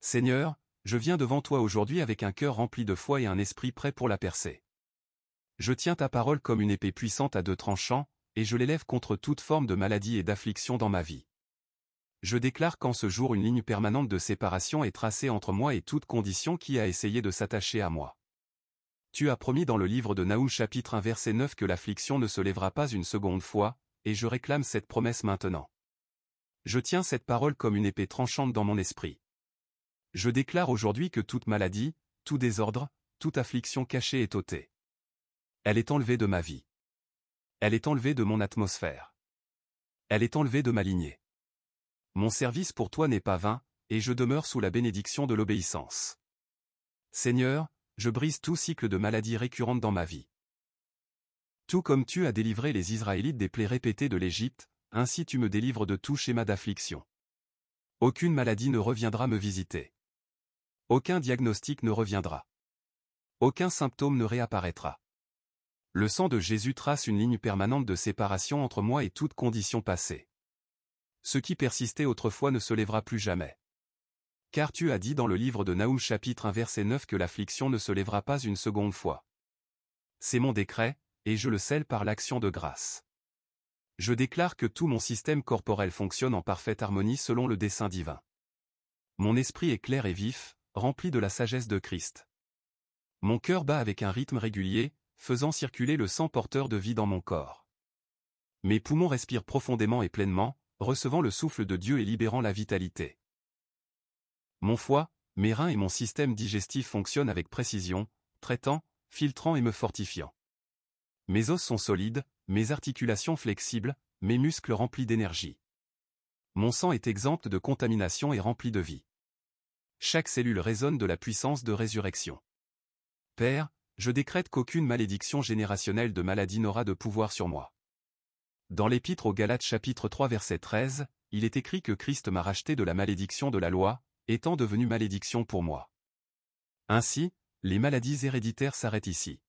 Seigneur, je viens devant toi aujourd'hui avec un cœur rempli de foi et un esprit prêt pour la percer. Je tiens ta parole comme une épée puissante à deux tranchants, et je l'élève contre toute forme de maladie et d'affliction dans ma vie. Je déclare qu'en ce jour une ligne permanente de séparation est tracée entre moi et toute condition qui a essayé de s'attacher à moi. Tu as promis dans le livre de Naoum chapitre 1 verset 9 que l'affliction ne se lèvera pas une seconde fois, et je réclame cette promesse maintenant. Je tiens cette parole comme une épée tranchante dans mon esprit. Je déclare aujourd'hui que toute maladie, tout désordre, toute affliction cachée est ôtée. Elle est enlevée de ma vie. Elle est enlevée de mon atmosphère. Elle est enlevée de ma lignée. Mon service pour toi n'est pas vain, et je demeure sous la bénédiction de l'obéissance. Seigneur, je brise tout cycle de maladie récurrente dans ma vie. Tout comme tu as délivré les Israélites des plaies répétées de l'Égypte, ainsi tu me délivres de tout schéma d'affliction. Aucune maladie ne reviendra me visiter. Aucun diagnostic ne reviendra. Aucun symptôme ne réapparaîtra. Le sang de Jésus trace une ligne permanente de séparation entre moi et toute condition passée. Ce qui persistait autrefois ne se lèvera plus jamais. Car tu as dit dans le livre de Naoum chapitre 1 verset 9 que l'affliction ne se lèvera pas une seconde fois. C'est mon décret, et je le scelle par l'action de grâce. Je déclare que tout mon système corporel fonctionne en parfaite harmonie selon le dessein divin. Mon esprit est clair et vif, rempli de la sagesse de Christ. Mon cœur bat avec un rythme régulier, faisant circuler le sang porteur de vie dans mon corps. Mes poumons respirent profondément et pleinement, recevant le souffle de Dieu et libérant la vitalité. Mon foie, mes reins et mon système digestif fonctionnent avec précision, traitant, filtrant et me fortifiant. Mes os sont solides, mes articulations flexibles, mes muscles remplis d'énergie. Mon sang est exempt de contamination et rempli de vie. Chaque cellule résonne de la puissance de résurrection. Père, je décrète qu'aucune malédiction générationnelle de maladie n'aura de pouvoir sur moi. Dans l'Épître aux Galates chapitre 3 verset 13, il est écrit que Christ m'a racheté de la malédiction de la loi, étant devenu malédiction pour moi. Ainsi, les maladies héréditaires s'arrêtent ici.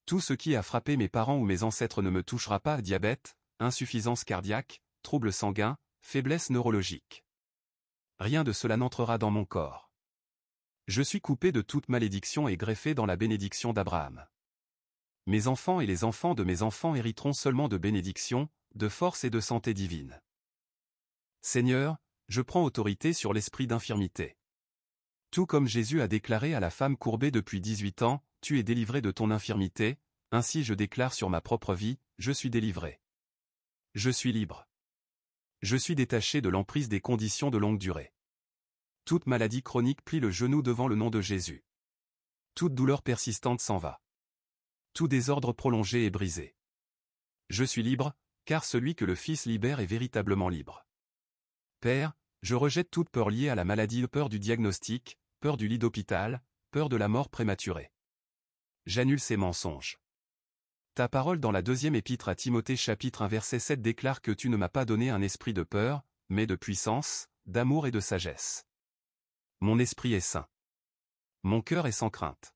Tout ce qui a frappé mes parents ou mes ancêtres ne me touchera pas: diabète, insuffisance cardiaque, troubles sanguins, faiblesse neurologique. Rien de cela n'entrera dans mon corps. Je suis coupé de toute malédiction et greffé dans la bénédiction d'Abraham. Mes enfants et les enfants de mes enfants hériteront seulement de bénédictions, de force et de santé divine. Seigneur, je prends autorité sur l'esprit d'infirmité. Tout comme Jésus a déclaré à la femme courbée depuis 18 ans, tu es délivré de ton infirmité, ainsi je déclare sur ma propre vie, je suis délivré. Je suis libre. Je suis détaché de l'emprise des conditions de longue durée. Toute maladie chronique plie le genou devant le nom de Jésus. Toute douleur persistante s'en va. Tout désordre prolongé est brisé. Je suis libre, car celui que le Fils libère est véritablement libre. Père, je rejette toute peur liée à la maladie, peur du diagnostic, peur du lit d'hôpital, peur de la mort prématurée. J'annule ces mensonges. Ta parole dans la deuxième épître à Timothée chapitre 1 verset 7 déclare que tu ne m'as pas donné un esprit de peur, mais de puissance, d'amour et de sagesse. Mon esprit est saint. Mon cœur est sans crainte.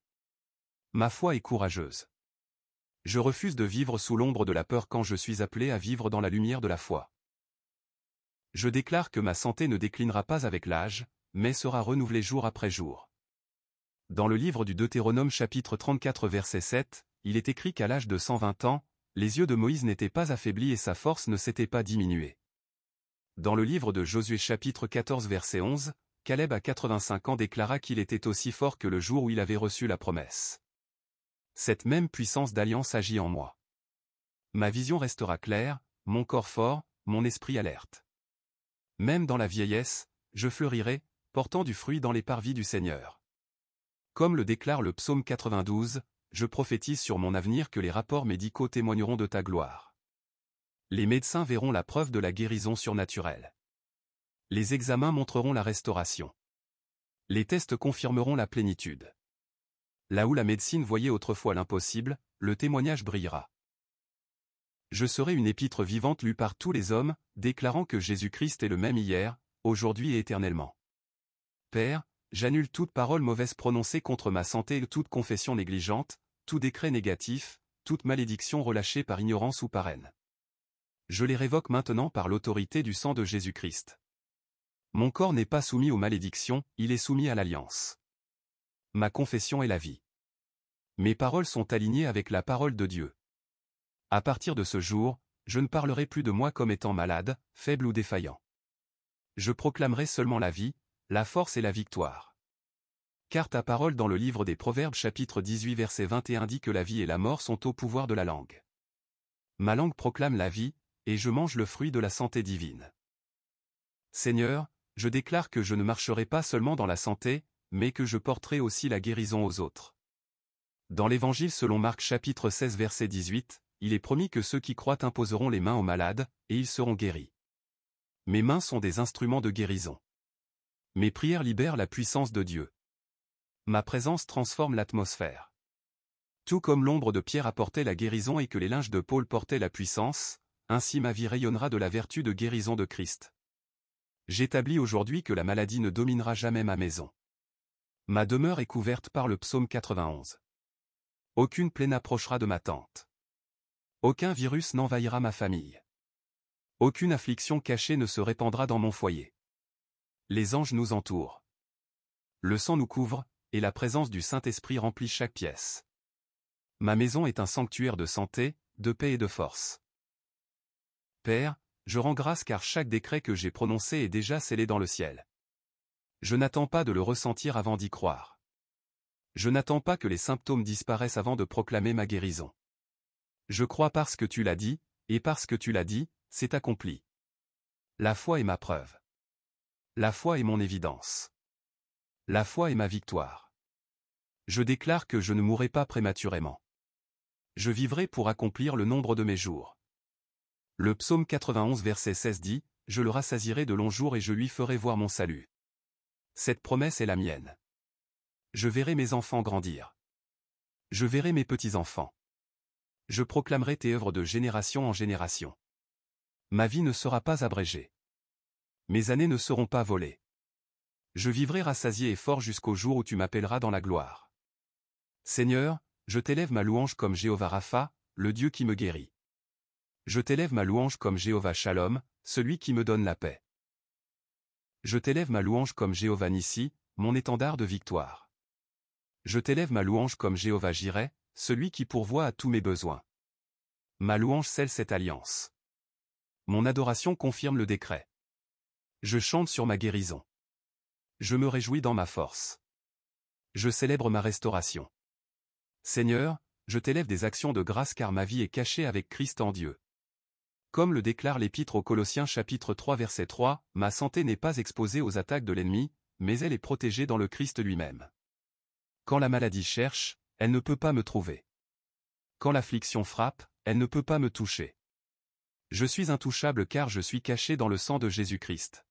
Ma foi est courageuse. Je refuse de vivre sous l'ombre de la peur quand je suis appelé à vivre dans la lumière de la foi. Je déclare que ma santé ne déclinera pas avec l'âge, mais sera renouvelée jour après jour. Dans le livre du Deutéronome chapitre 34 verset 7, il est écrit qu'à l'âge de 120 ans, les yeux de Moïse n'étaient pas affaiblis et sa force ne s'était pas diminuée. Dans le livre de Josué chapitre 14 verset 11, Caleb à 85 ans déclara qu'il était aussi fort que le jour où il avait reçu la promesse. Cette même puissance d'alliance agit en moi. Ma vision restera claire, mon corps fort, mon esprit alerte. Même dans la vieillesse, je fleurirai, portant du fruit dans les parvis du Seigneur. Comme le déclare le psaume 92, je prophétise sur mon avenir que les rapports médicaux témoigneront de ta gloire. Les médecins verront la preuve de la guérison surnaturelle. Les examens montreront la restauration. Les tests confirmeront la plénitude. Là où la médecine voyait autrefois l'impossible, le témoignage brillera. Je serai une épître vivante lue par tous les hommes, déclarant que Jésus-Christ est le même hier, aujourd'hui et éternellement. Père, j'annule toute parole mauvaise prononcée contre ma santé et toute confession négligente, tout décret négatif, toute malédiction relâchée par ignorance ou par haine. Je les révoque maintenant par l'autorité du sang de Jésus-Christ. Mon corps n'est pas soumis aux malédictions, il est soumis à l'alliance. Ma confession est la vie. Mes paroles sont alignées avec la parole de Dieu. À partir de ce jour, je ne parlerai plus de moi comme étant malade, faible ou défaillant. Je proclamerai seulement la vie, la force et la victoire. Car ta parole dans le livre des Proverbes chapitre 18 verset 21 dit que la vie et la mort sont au pouvoir de la langue. Ma langue proclame la vie, et je mange le fruit de la santé divine. Seigneur, je déclare que je ne marcherai pas seulement dans la santé, mais que je porterai aussi la guérison aux autres. Dans l'Évangile selon Marc chapitre 16 verset 18, il est promis que ceux qui croient imposeront les mains aux malades, et ils seront guéris. Mes mains sont des instruments de guérison. Mes prières libèrent la puissance de Dieu. Ma présence transforme l'atmosphère. Tout comme l'ombre de Pierre apportait la guérison et que les linges de Paul portaient la puissance, ainsi ma vie rayonnera de la vertu de guérison de Christ. J'établis aujourd'hui que la maladie ne dominera jamais ma maison. Ma demeure est couverte par le psaume 91. Aucune plaie n'approchera de ma tente. Aucun virus n'envahira ma famille. Aucune affliction cachée ne se répandra dans mon foyer. Les anges nous entourent. Le sang nous couvre, et la présence du Saint-Esprit remplit chaque pièce. Ma maison est un sanctuaire de santé, de paix et de force. Père, je rends grâce car chaque décret que j'ai prononcé est déjà scellé dans le ciel. Je n'attends pas de le ressentir avant d'y croire. Je n'attends pas que les symptômes disparaissent avant de proclamer ma guérison. Je crois parce que tu l'as dit, et parce que tu l'as dit, c'est accompli. La foi est ma preuve. La foi est mon évidence. La foi est ma victoire. Je déclare que je ne mourrai pas prématurément. Je vivrai pour accomplir le nombre de mes jours. Le psaume 91 verset 16 dit, « Je le rassasierai de longs jours et je lui ferai voir mon salut. » Cette promesse est la mienne. Je verrai mes enfants grandir. Je verrai mes petits-enfants. Je proclamerai tes œuvres de génération en génération. Ma vie ne sera pas abrégée. Mes années ne seront pas volées. Je vivrai rassasié et fort jusqu'au jour où tu m'appelleras dans la gloire. Seigneur, je t'élève ma louange comme Jéhovah Rapha, le Dieu qui me guérit. Je t'élève ma louange comme Jéhovah Shalom, celui qui me donne la paix. Je t'élève ma louange comme Jéhovah Nissi, mon étendard de victoire. Je t'élève ma louange comme Jéhovah Jireh, celui qui pourvoit à tous mes besoins. Ma louange scelle cette alliance. Mon adoration confirme le décret. Je chante sur ma guérison. Je me réjouis dans ma force. Je célèbre ma restauration. Seigneur, je t'élève des actions de grâce car ma vie est cachée avec Christ en Dieu. Comme le déclare l'Épître aux Colossiens chapitre 3 verset 3, ma santé n'est pas exposée aux attaques de l'ennemi, mais elle est protégée dans le Christ lui-même. Quand la maladie cherche, elle ne peut pas me trouver. Quand l'affliction frappe, elle ne peut pas me toucher. Je suis intouchable car je suis caché dans le sang de Jésus-Christ.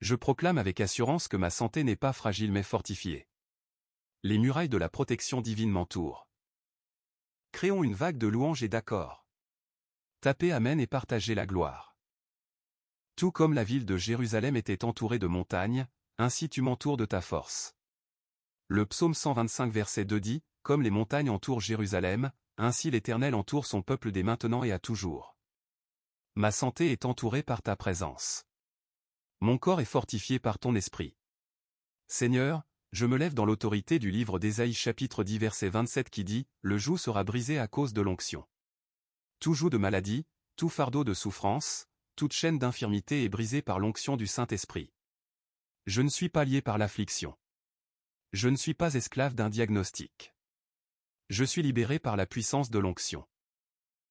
Je proclame avec assurance que ma santé n'est pas fragile mais fortifiée. Les murailles de la protection divine m'entourent. Créons une vague de louanges et d'accords. Tapez Amen et partagez la gloire. Tout comme la ville de Jérusalem était entourée de montagnes, ainsi tu m'entoures de ta force. Le psaume 125 verset 2 dit, « Comme les montagnes entourent Jérusalem, ainsi l'Éternel entoure son peuple dès maintenant et à toujours. » Ma santé est entourée par ta présence. Mon corps est fortifié par ton esprit. Seigneur, je me lève dans l'autorité du livre d'Ésaïe chapitre 10 verset 27 qui dit, « Le joug sera brisé à cause de l'onction. » Tout joug de maladie, tout fardeau de souffrance, toute chaîne d'infirmité est brisée par l'onction du Saint-Esprit. Je ne suis pas lié par l'affliction. Je ne suis pas esclave d'un diagnostic. Je suis libéré par la puissance de l'onction.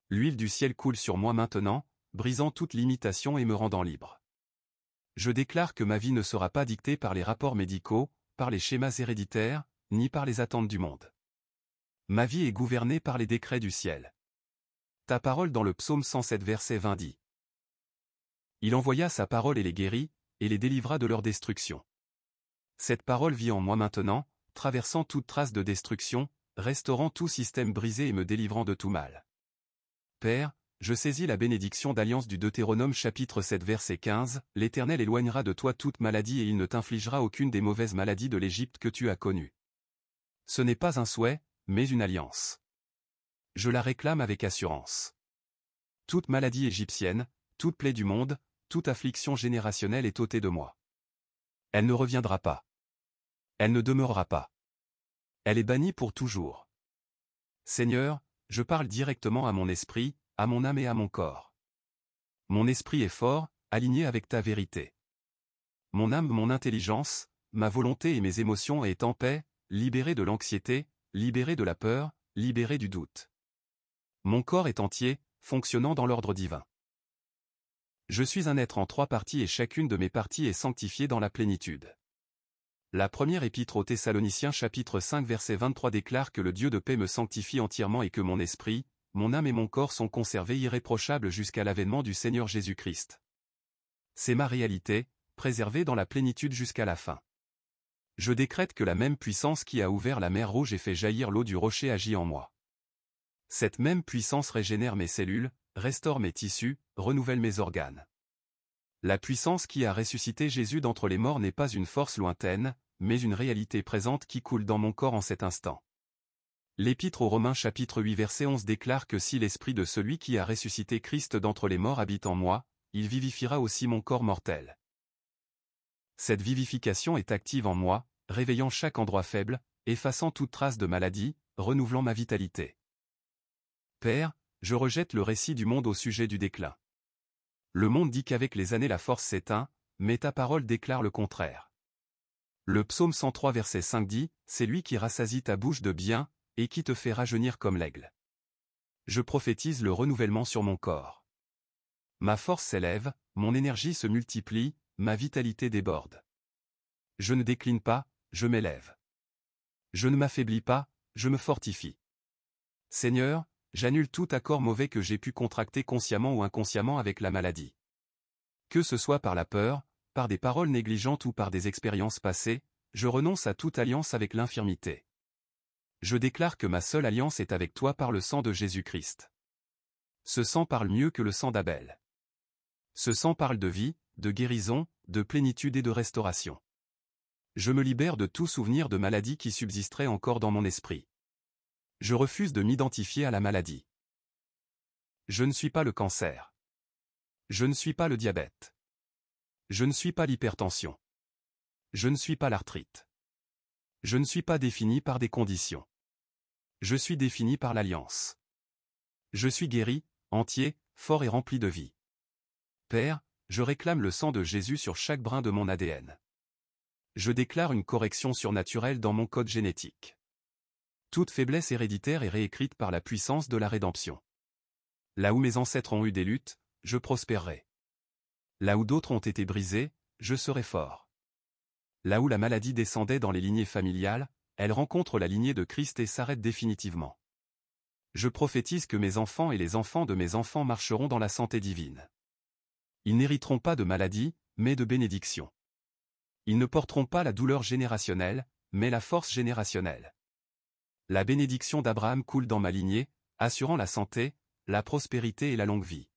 L'huile du ciel coule sur moi maintenant, brisant toute limitation et me rendant libre. Je déclare que ma vie ne sera pas dictée par les rapports médicaux, par les schémas héréditaires, ni par les attentes du monde. Ma vie est gouvernée par les décrets du ciel. Ta parole dans le psaume 107 verset 20 dit. Il envoya sa parole et les guérit, et les délivra de leur destruction. Cette parole vit en moi maintenant, traversant toute trace de destruction, restaurant tout système brisé et me délivrant de tout mal. Père, je saisis la bénédiction d'alliance du Deutéronome chapitre 7 verset 15, « L'Éternel éloignera de toi toute maladie et il ne t'infligera aucune des mauvaises maladies de l'Égypte que tu as connues. » Ce n'est pas un souhait, mais une alliance. Je la réclame avec assurance. Toute maladie égyptienne, toute plaie du monde, toute affliction générationnelle est ôtée de moi. Elle ne reviendra pas. Elle ne demeurera pas. Elle est bannie pour toujours. Seigneur, je parle directement à mon esprit, à mon âme et à mon corps. Mon esprit est fort, aligné avec ta vérité. Mon âme, mon intelligence, ma volonté et mes émotions est en paix, libéré de l'anxiété, libéré de la peur, libéré du doute. Mon corps est entier, fonctionnant dans l'ordre divin. Je suis un être en 3 parties et chacune de mes parties est sanctifiée dans la plénitude. La première épître aux Thessaloniciens chapitre 5 verset 23 déclare que le Dieu de paix me sanctifie entièrement et que mon esprit, mon âme et mon corps sont conservés irréprochables jusqu'à l'avènement du Seigneur Jésus-Christ. C'est ma réalité, préservée dans la plénitude jusqu'à la fin. Je décrète que la même puissance qui a ouvert la mer Rouge et fait jaillir l'eau du rocher agit en moi. Cette même puissance régénère mes cellules, restaure mes tissus, renouvelle mes organes. La puissance qui a ressuscité Jésus d'entre les morts n'est pas une force lointaine, mais une réalité présente qui coule dans mon corps en cet instant. L'Épître aux Romains chapitre 8 verset 11 déclare que si l'esprit de celui qui a ressuscité Christ d'entre les morts habite en moi, il vivifiera aussi mon corps mortel. Cette vivification est active en moi, réveillant chaque endroit faible, effaçant toute trace de maladie, renouvelant ma vitalité. Père, je rejette le récit du monde au sujet du déclin. Le monde dit qu'avec les années la force s'éteint, mais ta parole déclare le contraire. Le psaume 103 verset 5 dit, « C'est lui qui rassasie ta bouche de bien, et qui te fait rajeunir comme l'aigle. » Je prophétise le renouvellement sur mon corps. Ma force s'élève, mon énergie se multiplie, ma vitalité déborde. Je ne décline pas, je m'élève. Je ne m'affaiblis pas, je me fortifie. Seigneur, j'annule tout accord mauvais que j'ai pu contracter consciemment ou inconsciemment avec la maladie. Que ce soit par la peur, par des paroles négligentes ou par des expériences passées, je renonce à toute alliance avec l'infirmité. Je déclare que ma seule alliance est avec toi par le sang de Jésus-Christ. Ce sang parle mieux que le sang d'Abel. Ce sang parle de vie, de guérison, de plénitude et de restauration. Je me libère de tout souvenir de maladie qui subsisterait encore dans mon esprit. Je refuse de m'identifier à la maladie. Je ne suis pas le cancer. Je ne suis pas le diabète. Je ne suis pas l'hypertension. Je ne suis pas l'arthrite. Je ne suis pas défini par des conditions. Je suis défini par l'alliance. Je suis guéri, entier, fort et rempli de vie. Père, je réclame le sang de Jésus sur chaque brin de mon ADN. Je déclare une correction surnaturelle dans mon code génétique. Toute faiblesse héréditaire est réécrite par la puissance de la rédemption. Là où mes ancêtres ont eu des luttes, je prospérerai. Là où d'autres ont été brisés, je serai fort. Là où la maladie descendait dans les lignées familiales, elle rencontre la lignée de Christ et s'arrête définitivement. Je prophétise que mes enfants et les enfants de mes enfants marcheront dans la santé divine. Ils n'hériteront pas de maladie, mais de bénédiction. Ils ne porteront pas la douleur générationnelle, mais la force générationnelle. La bénédiction d'Abraham coule dans ma lignée, assurant la santé, la prospérité et la longue vie.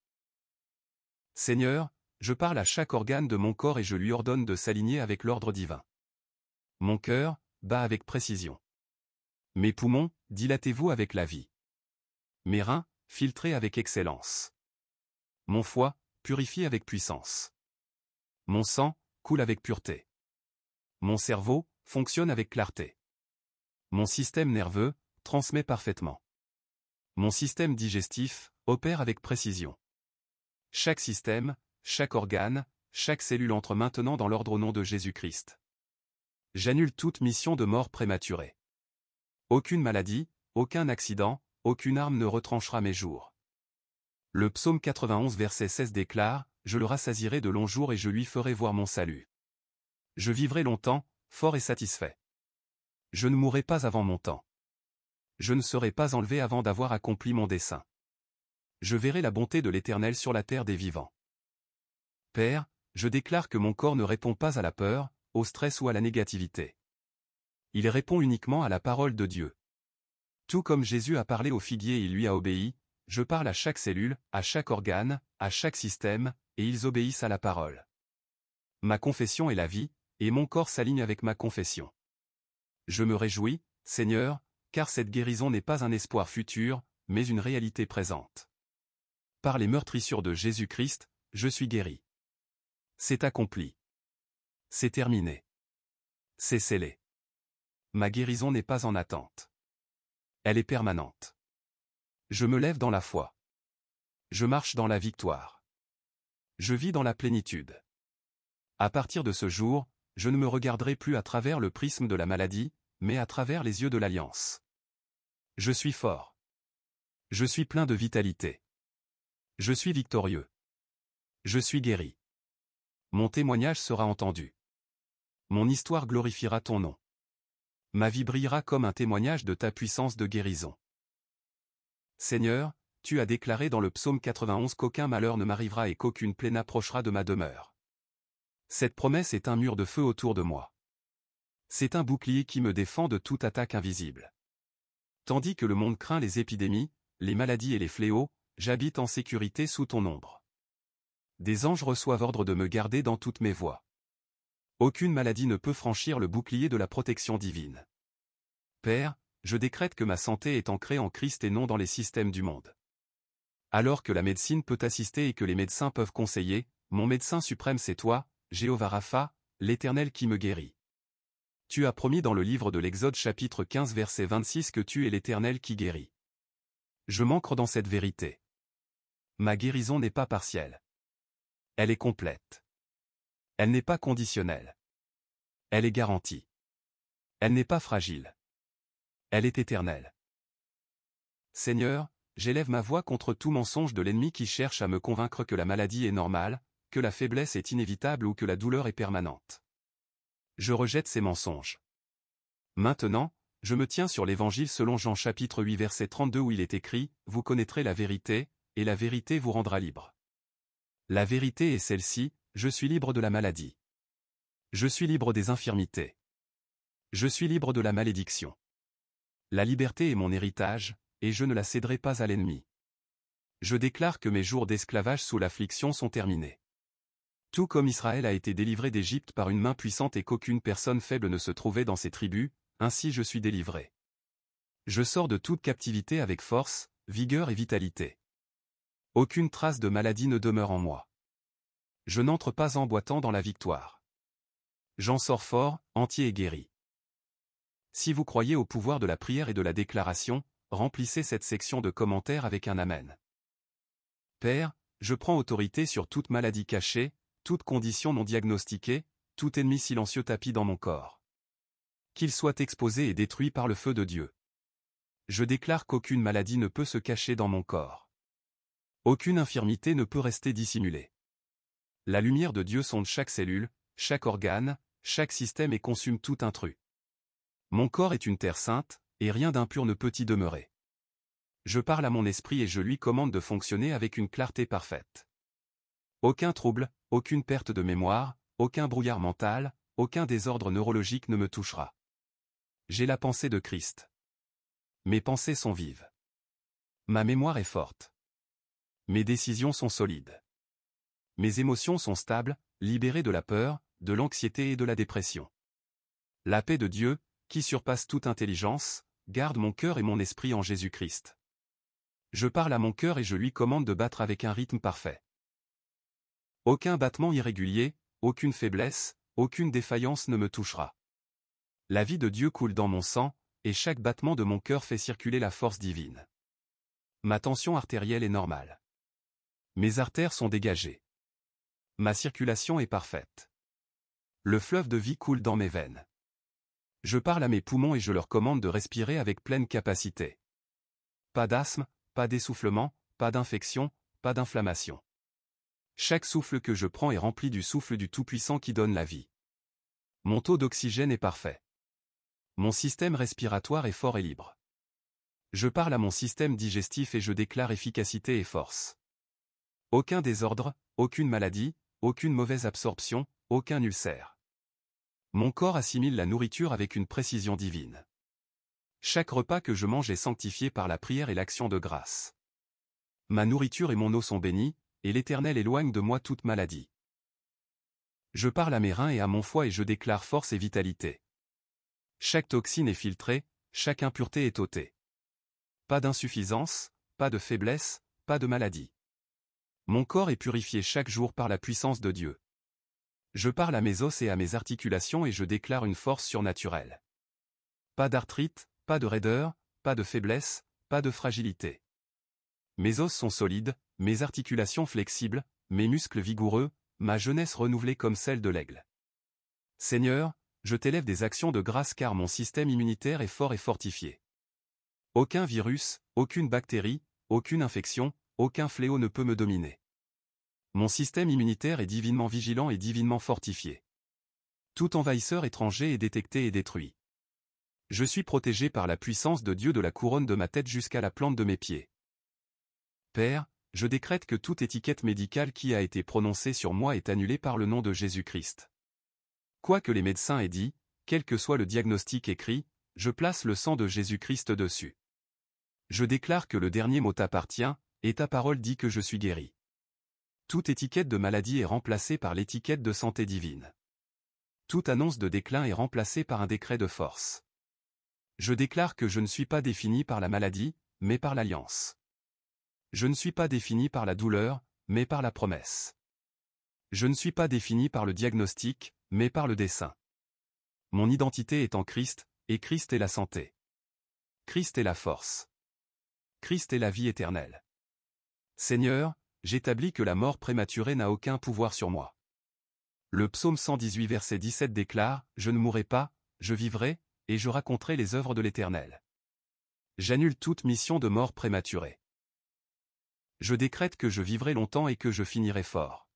Seigneur, je parle à chaque organe de mon corps et je lui ordonne de s'aligner avec l'ordre divin. Mon cœur, bat avec précision. Mes poumons, dilatez-vous avec la vie. Mes reins, filtrez avec excellence. Mon foie, purifie avec puissance. Mon sang, coule avec pureté. Mon cerveau, fonctionne avec clarté. Mon système nerveux, transmet parfaitement. Mon système digestif, opère avec précision. Chaque système, chaque organe, chaque cellule entre maintenant dans l'ordre au nom de Jésus-Christ. J'annule toute mission de mort prématurée. Aucune maladie, aucun accident, aucune arme ne retranchera mes jours. Le psaume 91 verset 16 déclare, « Je le rassasierai de longs jours et je lui ferai voir mon salut. Je vivrai longtemps, fort et satisfait. Je ne mourrai pas avant mon temps. Je ne serai pas enlevé avant d'avoir accompli mon dessein. Je verrai la bonté de l'Éternel sur la terre des vivants. » Père, je déclare que mon corps ne répond pas à la peur, au stress ou à la négativité. Il répond uniquement à la parole de Dieu. Tout comme Jésus a parlé au figuier et il lui a obéi, je parle à chaque cellule, à chaque organe, à chaque système, et ils obéissent à la parole. Ma confession est la vie, et mon corps s'aligne avec ma confession. Je me réjouis, Seigneur, car cette guérison n'est pas un espoir futur, mais une réalité présente. Par les meurtrissures de Jésus-Christ, je suis guéri. C'est accompli. C'est terminé. C'est scellé. Ma guérison n'est pas en attente. Elle est permanente. Je me lève dans la foi. Je marche dans la victoire. Je vis dans la plénitude. À partir de ce jour, je ne me regarderai plus à travers le prisme de la maladie, mais à travers les yeux de l'Alliance. Je suis fort. Je suis plein de vitalité. Je suis victorieux. Je suis guéri. Mon témoignage sera entendu. Mon histoire glorifiera ton nom. Ma vie brillera comme un témoignage de ta puissance de guérison. Seigneur, tu as déclaré dans le psaume 91 qu'aucun malheur ne m'arrivera et qu'aucune plaie n'approchera de ma demeure. Cette promesse est un mur de feu autour de moi. C'est un bouclier qui me défend de toute attaque invisible. Tandis que le monde craint les épidémies, les maladies et les fléaux, j'habite en sécurité sous ton ombre. Des anges reçoivent ordre de me garder dans toutes mes voies. Aucune maladie ne peut franchir le bouclier de la protection divine. Père, je décrète que ma santé est ancrée en Christ et non dans les systèmes du monde. Alors que la médecine peut assister et que les médecins peuvent conseiller, mon médecin suprême c'est toi, Jéhovah Rapha, l'Éternel qui me guérit. Tu as promis dans le livre de l'Exode chapitre 15 verset 26 que tu es l'Éternel qui guérit. Je m'ancre dans cette vérité. Ma guérison n'est pas partielle. Elle est complète. Elle n'est pas conditionnelle. Elle est garantie. Elle n'est pas fragile. Elle est éternelle. Seigneur, j'élève ma voix contre tout mensonge de l'ennemi qui cherche à me convaincre que la maladie est normale, que la faiblesse est inévitable ou que la douleur est permanente. Je rejette ces mensonges. Maintenant, je me tiens sur l'Évangile selon Jean chapitre 8 verset 32 où il est écrit « Vous connaîtrez la vérité, et la vérité vous rendra libre. » La vérité est celle-ci, je suis libre de la maladie. Je suis libre des infirmités. Je suis libre de la malédiction. La liberté est mon héritage, et je ne la céderai pas à l'ennemi. Je déclare que mes jours d'esclavage sous l'affliction sont terminés. Tout comme Israël a été délivré d'Égypte par une main puissante et qu'aucune personne faible ne se trouvait dans ses tribus, ainsi je suis délivré. Je sors de toute captivité avec force, vigueur et vitalité. Aucune trace de maladie ne demeure en moi. Je n'entre pas en boitant dans la victoire. J'en sors fort, entier et guéri. Si vous croyez au pouvoir de la prière et de la déclaration, remplissez cette section de commentaires avec un Amen. Père, je prends autorité sur toute maladie cachée, toute condition non diagnostiquée, tout ennemi silencieux tapis dans mon corps. Qu'il soit exposé et détruit par le feu de Dieu. Je déclare qu'aucune maladie ne peut se cacher dans mon corps. Aucune infirmité ne peut rester dissimulée. La lumière de Dieu sonde chaque cellule, chaque organe, chaque système et consume tout intrus. Mon corps est une terre sainte, et rien d'impur ne peut y demeurer. Je parle à mon esprit et je lui commande de fonctionner avec une clarté parfaite. Aucun trouble, aucune perte de mémoire, aucun brouillard mental, aucun désordre neurologique ne me touchera. J'ai la pensée de Christ. Mes pensées sont vives. Ma mémoire est forte. Mes décisions sont solides. Mes émotions sont stables, libérées de la peur, de l'anxiété et de la dépression. La paix de Dieu, qui surpasse toute intelligence, garde mon cœur et mon esprit en Jésus-Christ. Je parle à mon cœur et je lui commande de battre avec un rythme parfait. Aucun battement irrégulier, aucune faiblesse, aucune défaillance ne me touchera. La vie de Dieu coule dans mon sang, et chaque battement de mon cœur fait circuler la force divine. Ma tension artérielle est normale. Mes artères sont dégagées. Ma circulation est parfaite. Le fleuve de vie coule dans mes veines. Je parle à mes poumons et je leur commande de respirer avec pleine capacité. Pas d'asthme, pas d'essoufflement, pas d'infection, pas d'inflammation. Chaque souffle que je prends est rempli du souffle du Tout-Puissant qui donne la vie. Mon taux d'oxygène est parfait. Mon système respiratoire est fort et libre. Je parle à mon système digestif et je déclare efficacité et force. Aucun désordre, aucune maladie, aucune mauvaise absorption, aucun ulcère. Mon corps assimile la nourriture avec une précision divine. Chaque repas que je mange est sanctifié par la prière et l'action de grâce. Ma nourriture et mon eau sont bénies, et l'Éternel éloigne de moi toute maladie. Je parle à mes reins et à mon foie et je déclare force et vitalité. Chaque toxine est filtrée, chaque impureté est ôtée. Pas d'insuffisance, pas de faiblesse, pas de maladie. Mon corps est purifié chaque jour par la puissance de Dieu. Je parle à mes os et à mes articulations et je déclare une force surnaturelle. Pas d'arthrite, pas de raideur, pas de faiblesse, pas de fragilité. Mes os sont solides, mes articulations flexibles, mes muscles vigoureux, ma jeunesse renouvelée comme celle de l'aigle. Seigneur, je t'élève des actions de grâce car mon système immunitaire est fort et fortifié. Aucun virus, aucune bactérie, aucune infection, aucun fléau ne peut me dominer. Mon système immunitaire est divinement vigilant et divinement fortifié. Tout envahisseur étranger est détecté et détruit. Je suis protégé par la puissance de Dieu de la couronne de ma tête jusqu'à la plante de mes pieds. Père, je décrète que toute étiquette médicale qui a été prononcée sur moi est annulée par le nom de Jésus-Christ. Quoi que les médecins aient dit, quel que soit le diagnostic écrit, je place le sang de Jésus-Christ dessus. Je déclare que le dernier mot t'appartient, et ta parole dit que je suis guéri. Toute étiquette de maladie est remplacée par l'étiquette de santé divine. Toute annonce de déclin est remplacée par un décret de force. Je déclare que je ne suis pas défini par la maladie, mais par l'alliance. Je ne suis pas défini par la douleur, mais par la promesse. Je ne suis pas défini par le diagnostic, mais par le dessein. Mon identité est en Christ, et Christ est la santé. Christ est la force. Christ est la vie éternelle. Seigneur, j'établis que la mort prématurée n'a aucun pouvoir sur moi. Le psaume 118 verset 17 déclare « Je ne mourrai pas, je vivrai, et je raconterai les œuvres de l'Éternel. » J'annule toute mission de mort prématurée. Je décrète que je vivrai longtemps et que je finirai fort.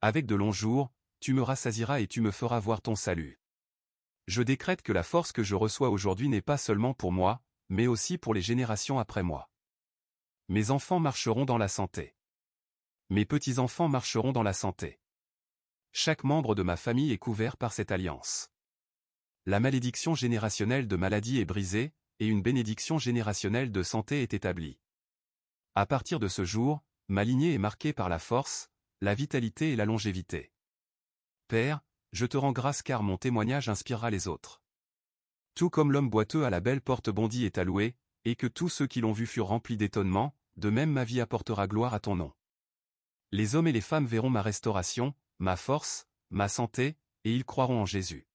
Avec de longs jours, tu me rassasieras et tu me feras voir ton salut. Je décrète que la force que je reçois aujourd'hui n'est pas seulement pour moi, mais aussi pour les générations après moi. Mes enfants marcheront dans la santé. Mes petits-enfants marcheront dans la santé. Chaque membre de ma famille est couvert par cette alliance. La malédiction générationnelle de maladie est brisée, et une bénédiction générationnelle de santé est établie. À partir de ce jour, ma lignée est marquée par la force, la vitalité et la longévité. Père, je te rends grâce car mon témoignage inspirera les autres. Tout comme l'homme boiteux à la belle porte bondit est alloué, et que tous ceux qui l'ont vu furent remplis d'étonnement, de même ma vie apportera gloire à ton nom. Les hommes et les femmes verront ma restauration, ma force, ma santé, et ils croiront en Jésus.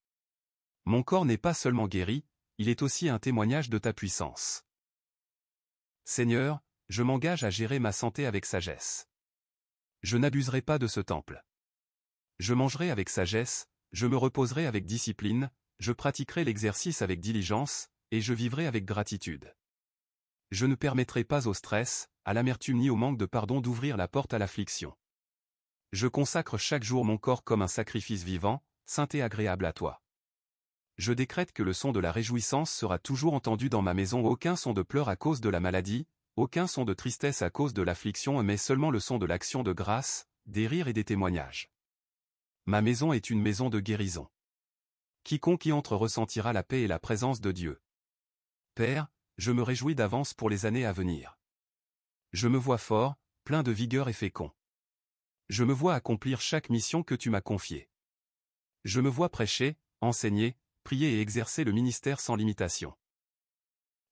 Mon corps n'est pas seulement guéri, il est aussi un témoignage de ta puissance. Seigneur, je m'engage à gérer ma santé avec sagesse. Je n'abuserai pas de ce temple. Je mangerai avec sagesse, je me reposerai avec discipline, je pratiquerai l'exercice avec diligence, et je vivrai avec gratitude. Je ne permettrai pas au stress, à l'amertume ni au manque de pardon d'ouvrir la porte à l'affliction. Je consacre chaque jour mon corps comme un sacrifice vivant, saint et agréable à toi. Je décrète que le son de la réjouissance sera toujours entendu dans ma maison, aucun son de pleurs à cause de la maladie, aucun son de tristesse à cause de l'affliction, mais seulement le son de l'action de grâce, des rires et des témoignages. Ma maison est une maison de guérison. Quiconque y entre ressentira la paix et la présence de Dieu. Père, je me réjouis d'avance pour les années à venir. Je me vois fort, plein de vigueur et fécond. Je me vois accomplir chaque mission que tu m'as confiée. Je me vois prêcher, enseigner, prier et exercer le ministère sans limitation.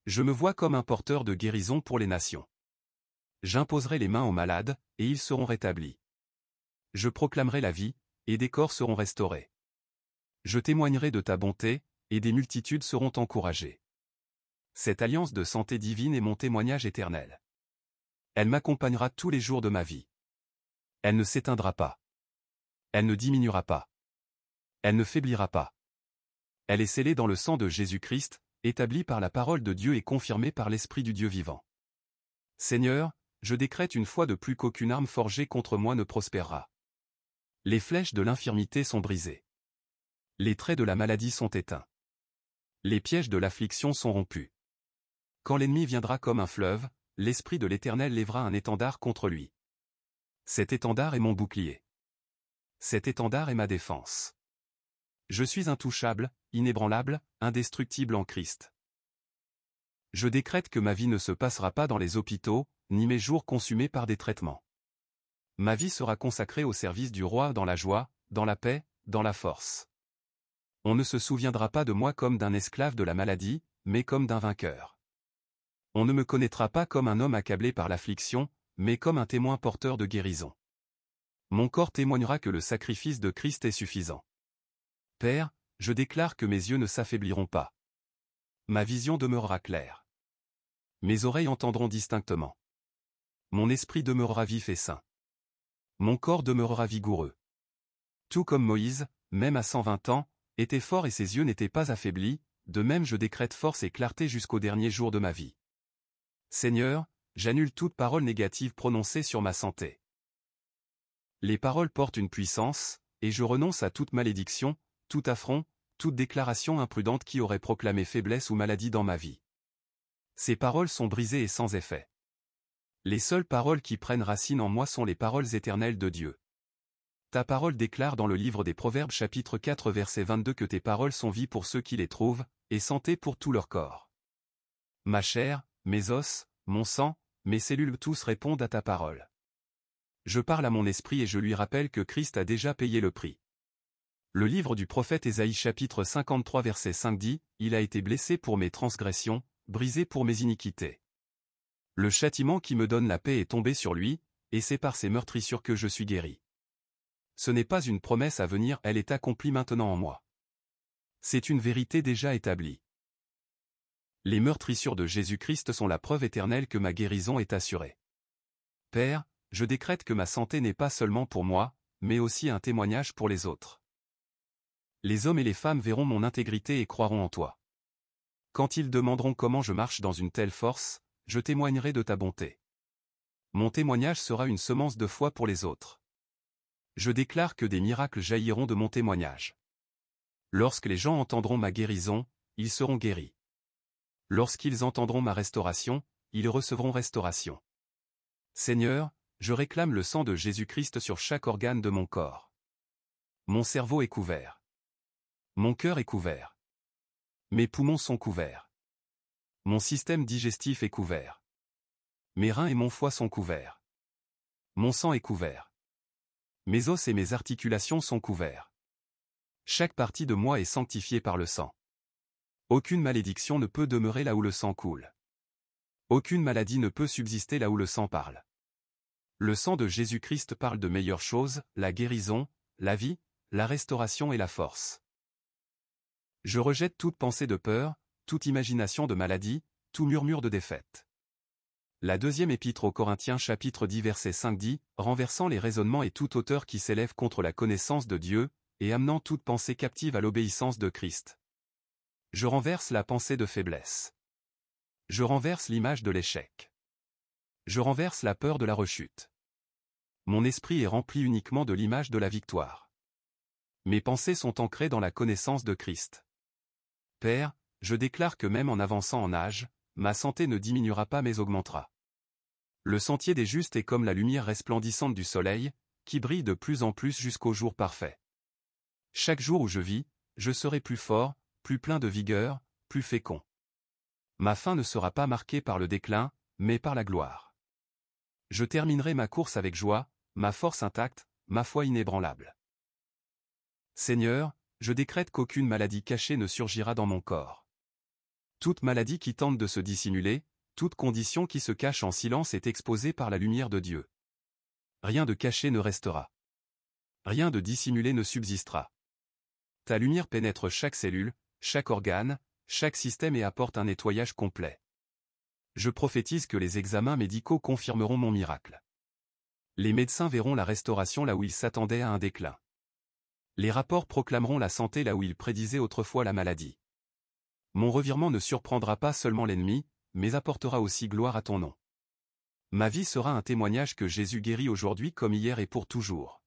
Je me vois comme un porteur de guérison pour les nations. J'imposerai les mains aux malades, et ils seront rétablis. Je proclamerai la vie, et des corps seront restaurés. Je témoignerai de ta bonté, et des multitudes seront encouragées. Cette alliance de santé divine est mon témoignage éternel. Elle m'accompagnera tous les jours de ma vie. Elle ne s'éteindra pas. Elle ne diminuera pas. Elle ne faiblira pas. Elle est scellée dans le sang de Jésus-Christ, établie par la parole de Dieu et confirmée par l'Esprit du Dieu vivant. Seigneur, je décrète une fois de plus qu'aucune arme forgée contre moi ne prospérera. Les flèches de l'infirmité sont brisées. Les traits de la maladie sont éteints. Les pièges de l'affliction sont rompus. Quand l'ennemi viendra comme un fleuve, l'Esprit de l'Éternel lèvera un étendard contre lui. Cet étendard est mon bouclier. Cet étendard est ma défense. Je suis intouchable, inébranlable, indestructible en Christ. Je décrète que ma vie ne se passera pas dans les hôpitaux, ni mes jours consumés par des traitements. Ma vie sera consacrée au service du roi dans la joie, dans la paix, dans la force. On ne se souviendra pas de moi comme d'un esclave de la maladie, mais comme d'un vainqueur. On ne me connaîtra pas comme un homme accablé par l'affliction, mais comme un témoin porteur de guérison. Mon corps témoignera que le sacrifice de Christ est suffisant. Père, je déclare que mes yeux ne s'affaibliront pas. Ma vision demeurera claire. Mes oreilles entendront distinctement. Mon esprit demeurera vif et sain. Mon corps demeurera vigoureux. Tout comme Moïse, même à 120 ans, était fort et ses yeux n'étaient pas affaiblis, de même je décrète force et clarté jusqu'au dernier jour de ma vie. Seigneur, j'annule toute parole négative prononcée sur ma santé. Les paroles portent une puissance, et je renonce à toute malédiction, tout affront, toute déclaration imprudente qui aurait proclamé faiblesse ou maladie dans ma vie. Ces paroles sont brisées et sans effet. Les seules paroles qui prennent racine en moi sont les paroles éternelles de Dieu. Ta parole déclare dans le livre des Proverbes chapitre 4 verset 22 que tes paroles sont vie pour ceux qui les trouvent, et santé pour tout leur corps. Ma chair, mes os, mon sang, mes cellules tous répondent à ta parole. Je parle à mon esprit et je lui rappelle que Christ a déjà payé le prix. Le livre du prophète Ésaïe chapitre 53 verset 5 dit, « Il a été blessé pour mes transgressions, brisé pour mes iniquités. Le châtiment qui me donne la paix est tombé sur lui, et c'est par ses meurtrissures que je suis guéri. » Ce n'est pas une promesse à venir, elle est accomplie maintenant en moi. C'est une vérité déjà établie. Les meurtrissures de Jésus-Christ sont la preuve éternelle que ma guérison est assurée. Père, je décrète que ma santé n'est pas seulement pour moi, mais aussi un témoignage pour les autres. Les hommes et les femmes verront mon intégrité et croiront en toi. Quand ils demanderont comment je marche dans une telle force, je témoignerai de ta bonté. Mon témoignage sera une semence de foi pour les autres. Je déclare que des miracles jailliront de mon témoignage. Lorsque les gens entendront ma guérison, ils seront guéris. Lorsqu'ils entendront ma restauration, ils recevront restauration. Seigneur, je réclame le sang de Jésus-Christ sur chaque organe de mon corps. Mon cerveau est couvert. Mon cœur est couvert. Mes poumons sont couverts. Mon système digestif est couvert. Mes reins et mon foie sont couverts. Mon sang est couvert. Mes os et mes articulations sont couverts. Chaque partie de moi est sanctifiée par le sang. Aucune malédiction ne peut demeurer là où le sang coule. Aucune maladie ne peut subsister là où le sang parle. Le sang de Jésus-Christ parle de meilleures choses, la guérison, la vie, la restauration et la force. Je rejette toute pensée de peur, toute imagination de maladie, tout murmure de défaite. La deuxième épître aux Corinthiens chapitre 10 verset 5 dit, « Renversant les raisonnements et toute hauteur qui s'élève contre la connaissance de Dieu, et amenant toute pensée captive à l'obéissance de Christ. » Je renverse la pensée de faiblesse. Je renverse l'image de l'échec. Je renverse la peur de la rechute. Mon esprit est rempli uniquement de l'image de la victoire. Mes pensées sont ancrées dans la connaissance de Christ. Père, je déclare que même en avançant en âge, ma santé ne diminuera pas mais augmentera. Le sentier des justes est comme la lumière resplendissante du soleil, qui brille de plus en plus jusqu'au jour parfait. Chaque jour où je vis, je serai plus fort, plus plein de vigueur, plus fécond. Ma fin ne sera pas marquée par le déclin, mais par la gloire. Je terminerai ma course avec joie, ma force intacte, ma foi inébranlable. Seigneur, je décrète qu'aucune maladie cachée ne surgira dans mon corps. Toute maladie qui tente de se dissimuler, toute condition qui se cache en silence est exposée par la lumière de Dieu. Rien de caché ne restera. Rien de dissimulé ne subsistera. Ta lumière pénètre chaque cellule, chaque organe, chaque système et apporte un nettoyage complet. Je prophétise que les examens médicaux confirmeront mon miracle. Les médecins verront la restauration là où ils s'attendaient à un déclin. Les rapports proclameront la santé là où ils prédisaient autrefois la maladie. Mon revirement ne surprendra pas seulement l'ennemi, mais apportera aussi gloire à ton nom. Ma vie sera un témoignage que Jésus guérit aujourd'hui comme hier et pour toujours.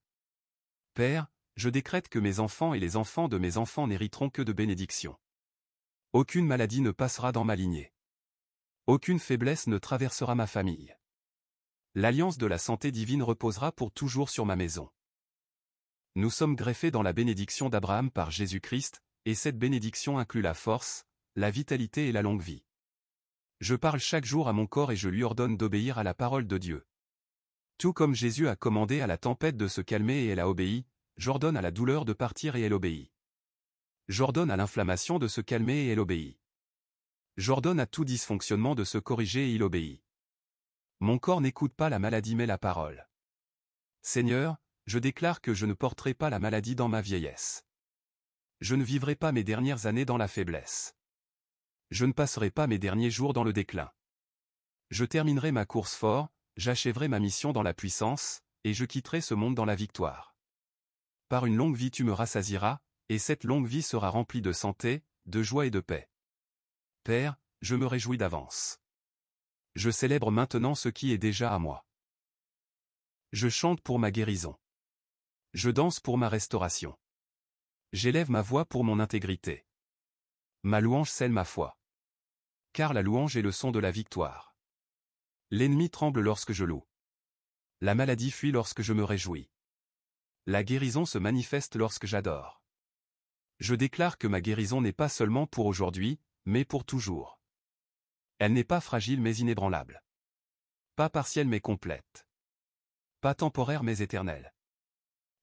Père, je décrète que mes enfants et les enfants de mes enfants n'hériteront que de bénédictions. Aucune maladie ne passera dans ma lignée. Aucune faiblesse ne traversera ma famille. L'alliance de la santé divine reposera pour toujours sur ma maison. Nous sommes greffés dans la bénédiction d'Abraham par Jésus-Christ, et cette bénédiction inclut la force, la vitalité et la longue vie. Je parle chaque jour à mon corps et je lui ordonne d'obéir à la parole de Dieu. Tout comme Jésus a commandé à la tempête de se calmer et elle a obéi, j'ordonne à la douleur de partir et elle obéit. J'ordonne à l'inflammation de se calmer et elle obéit. J'ordonne à tout dysfonctionnement de se corriger et il obéit. Mon corps n'écoute pas la maladie mais la parole. Seigneur, Je déclare que je ne porterai pas la maladie dans ma vieillesse. Je ne vivrai pas mes dernières années dans la faiblesse. Je ne passerai pas mes derniers jours dans le déclin. Je terminerai ma course fort, j'achèverai ma mission dans la puissance, et je quitterai ce monde dans la victoire. Par une longue vie tu me rassasieras, et cette longue vie sera remplie de santé, de joie et de paix. Père, je me réjouis d'avance. Je célèbre maintenant ce qui est déjà à moi. Je chante pour ma guérison. Je danse pour ma restauration. J'élève ma voix pour mon intégrité. Ma louange scelle ma foi. Car la louange est le son de la victoire. L'ennemi tremble lorsque je loue. La maladie fuit lorsque je me réjouis. La guérison se manifeste lorsque j'adore. Je déclare que ma guérison n'est pas seulement pour aujourd'hui, mais pour toujours. Elle n'est pas fragile mais inébranlable. Pas partielle mais complète. Pas temporaire mais éternelle.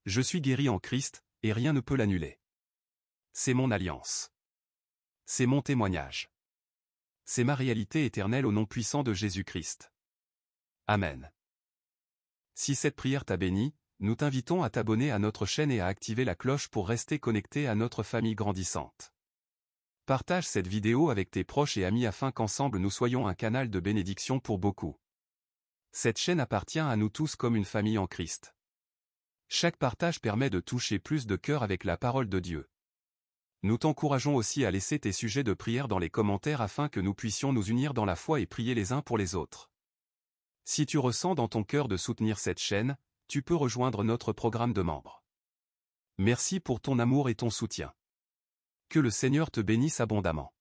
Je suis guéri en Christ, et rien ne peut l'annuler. C'est mon alliance. C'est mon témoignage. C'est ma réalité éternelle au nom puissant de Jésus-Christ. Amen. Si cette prière t'a béni, nous t'invitons à t'abonner à notre chaîne et à activer la cloche pour rester connecté à notre famille grandissante. Partage cette vidéo avec tes proches et amis afin qu'ensemble nous soyons un canal de bénédiction pour beaucoup. Cette chaîne appartient à nous tous comme une famille en Christ. Chaque partage permet de toucher plus de cœurs avec la parole de Dieu. Nous t'encourageons aussi à laisser tes sujets de prière dans les commentaires afin que nous puissions nous unir dans la foi et prier les uns pour les autres. Si tu ressens dans ton cœur de soutenir cette chaîne, tu peux rejoindre notre programme de membres. Merci pour ton amour et ton soutien. Que le Seigneur te bénisse abondamment.